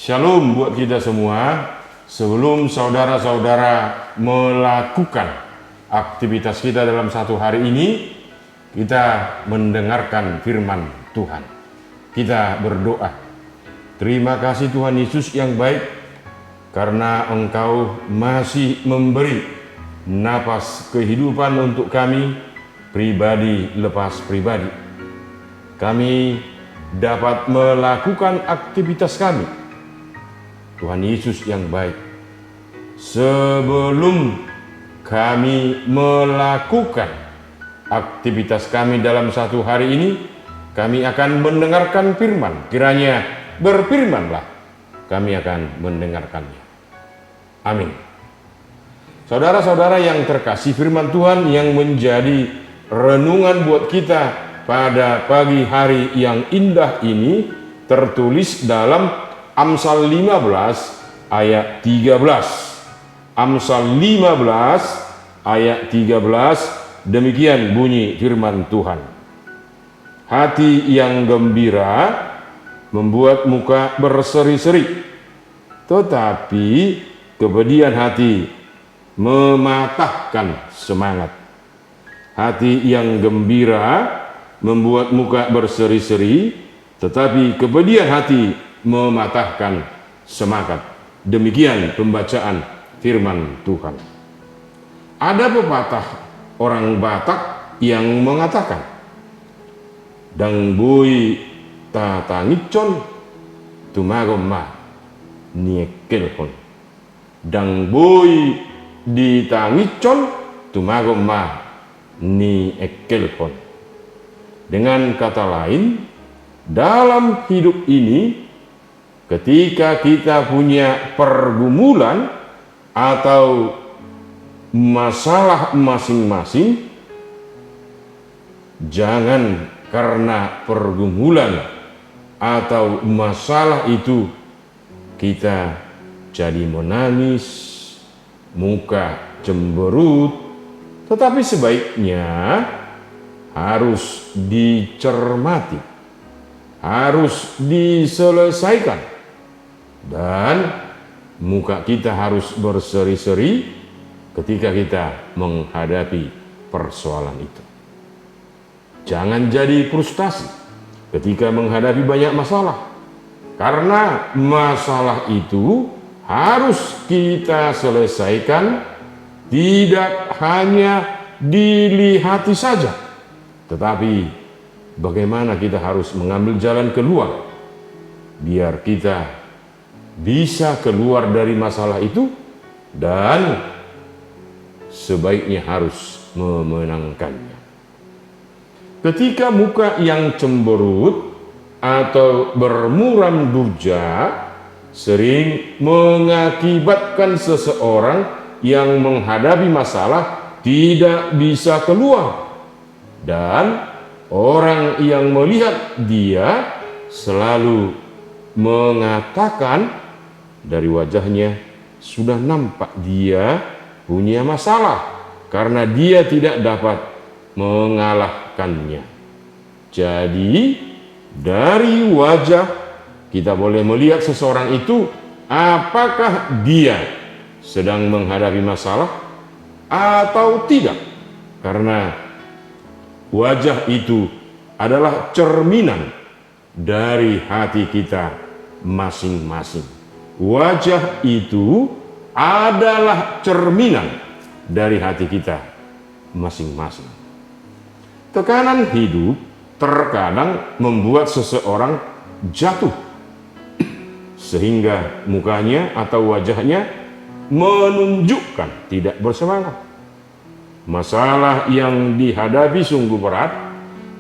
Shalom buat kita semua. Sebelum saudara-saudara melakukan aktivitas kita dalam satu hari ini, kita mendengarkan firman Tuhan. Kita berdoa. Terima kasih Tuhan Yesus yang baik, karena Engkau masih memberi napas kehidupan untuk kami, pribadi lepas pribadi. Kami dapat melakukan aktivitas kami. Tuhan Yesus yang baik, sebelum kami melakukan aktivitas kami dalam satu hari ini, kami akan mendengarkan firman. Kiranya berfirmanlah, kami akan mendengarkannya. Amin. Saudara-saudara yang terkasih, firman Tuhan yang menjadi renungan buat kita pada pagi hari yang indah ini tertulis dalam Amsal 15 ayat 13. Amsal 15 ayat 13, demikian bunyi firman Tuhan. Hati yang gembira membuat muka berseri-seri, tetapi kepedihan hati mematahkan semangat. Hati yang gembira membuat muka berseri-seri, tetapi kepedihan hati mematahkan semangat. Demikian pembacaan firman Tuhan. Ada pepatah orang Batak yang mengatakan, "Dang bui tatangicon tumagoma niekelhon." Dang bui ditangicon tumagoma niekelhon. Dengan kata lain, dalam hidup ini, ketika kita punya pergumulan atau masalah masing-masing, jangan karena pergumulan atau masalah itu kita jadi menangis, muka cemberut, tetapi sebaiknya harus dicermati, harus diselesaikan. Dan muka kita harus berseri-seri ketika kita menghadapi persoalan itu. Jangan jadi frustasi ketika menghadapi banyak masalah, karena masalah itu harus kita selesaikan, tidak hanya dilihati saja, tetapi bagaimana kita harus mengambil jalan keluar biar kita bisa keluar dari masalah itu, dan sebaiknya harus memenangkannya. Ketika muka yang cemberut atau bermuram durja sering mengakibatkan seseorang yang menghadapi masalah tidak bisa keluar, dan orang yang melihat dia selalu mengatakan, dari wajahnya sudah nampak dia punya masalah karena dia tidak dapat mengalahkannya. Jadi dari wajah kita boleh melihat seseorang itu apakah dia sedang menghadapi masalah atau tidak, karena wajah itu adalah cerminan dari hati kita masing-masing. Wajah itu adalah cerminan dari hati kita masing-masing. Tekanan hidup terkadang membuat seseorang jatuh, sehingga mukanya atau wajahnya menunjukkan tidak bersemangat. Masalah yang dihadapi sungguh berat,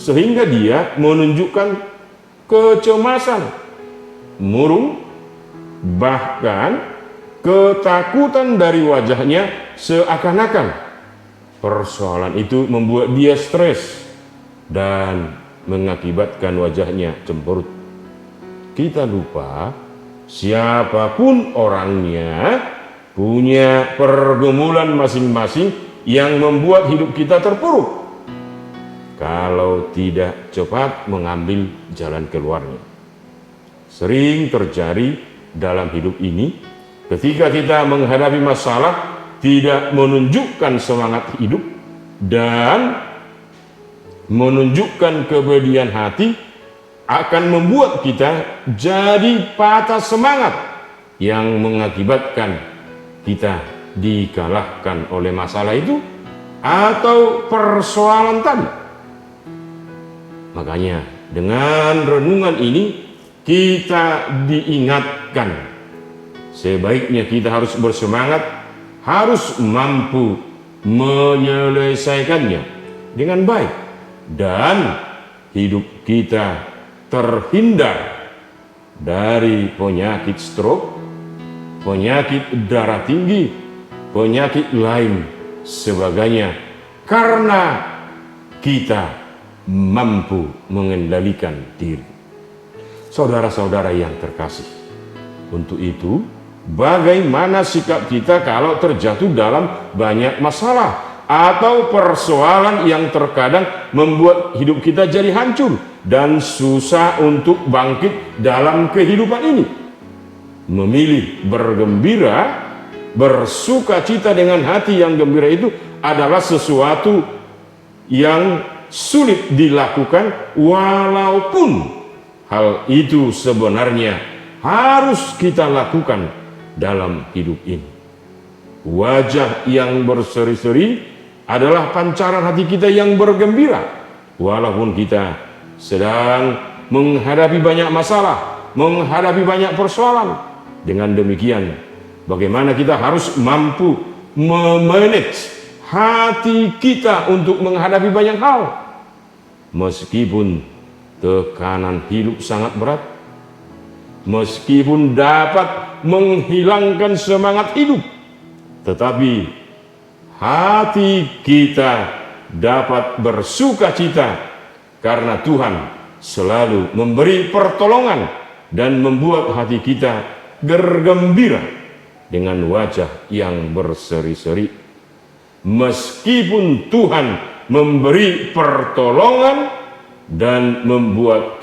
sehingga dia menunjukkan kecemasan, murung, bahkan ketakutan dari wajahnya, seakan-akan persoalan itu membuat dia stres dan mengakibatkan wajahnya cemberut. Kita lupa siapapun orangnya punya pergumulan masing-masing yang membuat hidup kita terpuruk kalau tidak cepat mengambil jalan keluarnya. Sering terjadi dalam hidup ini. Ketika kita menghadapi masalah, tidak menunjukkan semangat hidup dan menunjukkan kepedihan hati, akan membuat kita jadi patah semangat yang mengakibatkan kita dikalahkan oleh masalah itu atau persoalan tadi. Makanya dengan renungan ini kita diingatkan, sebaiknya kita harus bersemangat, harus mampu menyelesaikannya dengan baik, dan hidup kita terhindar dari penyakit stroke, penyakit darah tinggi, penyakit lain sebagainya, karena kita mampu mengendalikan diri. Saudara-saudara yang terkasih, untuk itu bagaimana sikap kita kalau terjatuh dalam banyak masalah atau persoalan yang terkadang membuat hidup kita jadi hancur dan susah untuk bangkit dalam kehidupan ini? Memilih bergembira, bersuka cita dengan hati yang gembira itu adalah sesuatu yang sulit dilakukan, walaupun hal itu sebenarnya harus kita lakukan dalam hidup ini. Wajah yang berseri-seri adalah pancaran hati kita yang bergembira, walaupun kita sedang menghadapi banyak masalah, menghadapi banyak persoalan. Dengan demikian, bagaimana kita harus mampu memanage hati kita untuk menghadapi banyak hal. Meskipun tekanan hidup sangat berat, meskipun dapat menghilangkan semangat hidup, tetapi hati kita dapat bersuka cita karena Tuhan selalu memberi pertolongan dan membuat hati kita bergembira dengan wajah yang berseri-seri. Meskipun Tuhan memberi pertolongan dan membuat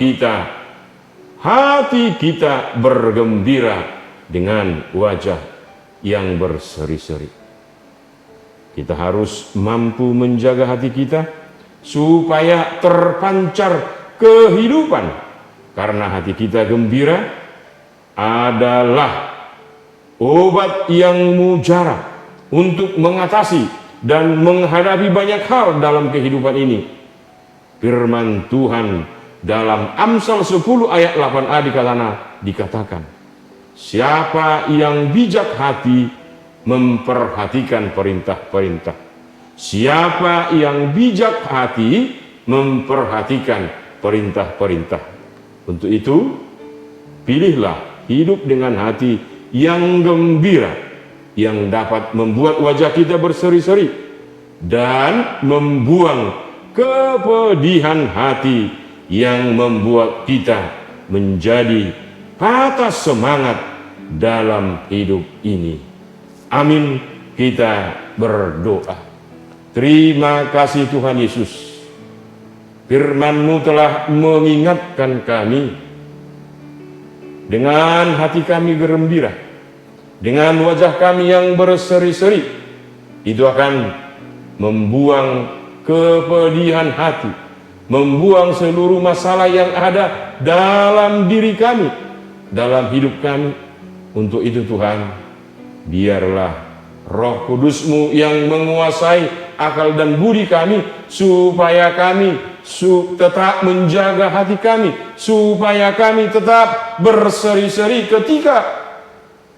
hati kita bergembira dengan wajah yang berseri-seri. Kita harus mampu menjaga hati kita supaya terpancar kehidupan, karena hati kita gembira adalah obat yang mujarab untuk mengatasi dan menghadapi banyak hal dalam kehidupan ini. Firman Tuhan dalam Amsal 10 ayat 8a dikatakan, siapa yang bijak hati memperhatikan perintah-perintah. Siapa yang bijak hati memperhatikan perintah-perintah. Untuk itu, pilihlah hidup dengan hati yang gembira, yang dapat membuat wajah kita berseri-seri dan membuang kepedihan hati yang membuat kita menjadi patah semangat dalam hidup ini. Amin. Kita berdoa. Terima kasih Tuhan Yesus, firman-Mu telah mengingatkan kami. Dengan hati kami gembira, dengan wajah kami yang berseri-seri, itu akan membuang kepedihan hati, membuang seluruh masalah yang ada dalam diri kami, dalam hidup kami. Untuk itu Tuhan, biarlah Roh Kudus-Mu yang menguasai akal dan budi kami, supaya kami tetap menjaga hati kami, supaya kami tetap berseri-seri ketika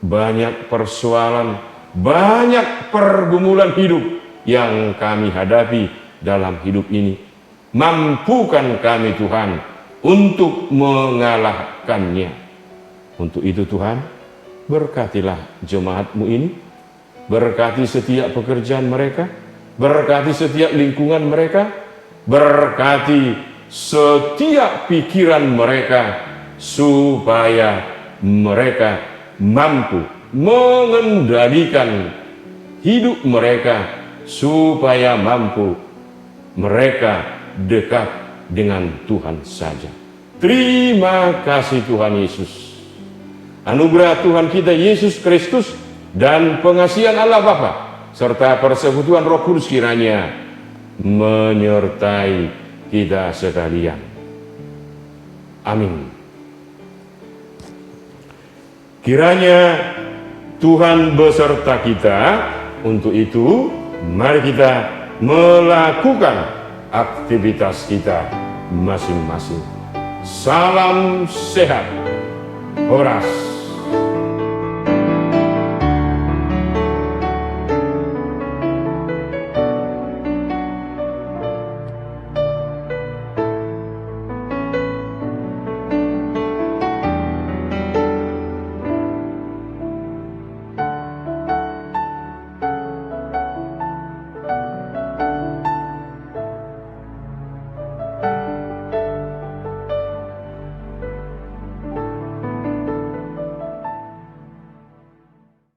banyak persoalan, banyak pergumulan hidup yang kami hadapi dalam hidup ini. Mampukan kami Tuhan untuk mengalahkannya. Untuk itu Tuhan, berkatilah jemaat-Mu ini, berkati setiap pekerjaan mereka, berkati setiap lingkungan mereka, berkati setiap pikiran mereka, supaya mereka mampu mengendalikan hidup mereka, supaya mampu mereka dekat dengan Tuhan saja. Terima kasih Tuhan Yesus. anugerah Tuhan kita Yesus Kristus, dan pengasihan Allah Bapa, serta persekutuan Roh Kudus kiranya menyertai kita sekalian. Amin. Kiranya Tuhan beserta kita. Untuk itu, mari kita melakukan aktivitas kita masing-masing. Salam sehat. Horas.